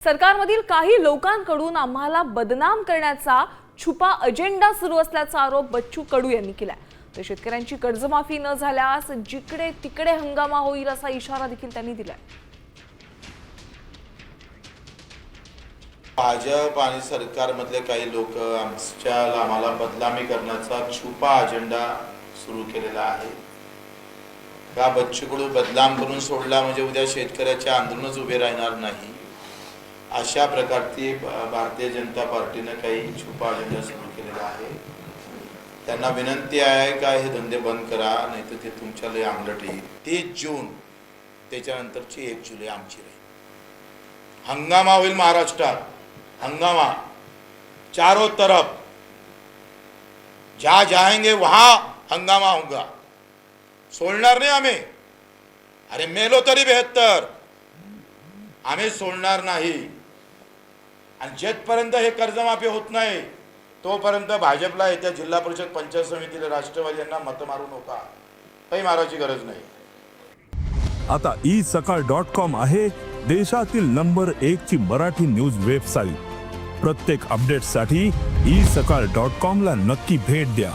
सरकारमधील काही लोकांकडून आम्हाला बदनाम करण्याचा छुपा अजेंडा सुरू असल्याचा आरोप बच्चू कडू यांनी केलाय। तर शेतकऱ्यांची कर्जमाफी न झाल्यास जिकडे तिकडे हंगामा होईल असा इशारा देखील त्यांनी दिलाय। भाजप आणि सरकारमधले काही लोक आम्हाला बदनामी करण्याचा छुपा अजेंडा सुरू केलेला आहे। का बच्चू कडू बदनाम करून सोडला म्हणजे उद्या शेतकऱ्याचे आंदोलनच उभे राहणार नाही, अशा प्रकारची भारतीय जनता पार्टीने काही छुपा अजेंडा सुरू केलेला आहे। त्यांना विनंती आहे का हे धंदे बंद करा, नाही तर ते तुमच्या लय अंगलट येईल। 30 जून त्याच्यानंतरची 1 जुलै आमची राहील। हंगामा होईल महाराष्ट्रात, हंगामा चारों तरफ, जहाँ जाएंगे वहां हंगामा होगा। सोडणार नाही आम्ही, अरे मेलो तरी बेहत्तर, आम्ही सोडणार नाही। आणि जेथपर्यंत हे कर्जमाफी होत नाही तोपर्यंत भाजपला येत्या जिल्हा परिषद पंचायत समितीला राष्ट्रवादी यांना मत मारू नका, काही मारायची गरज नाही। आता isakal.com आहे देशातील नंबर 1 ची मराठी न्यूज वेबसाईट। प्रत्येक अपडेटसाठी isakal.com ला नक्की भेट द्या।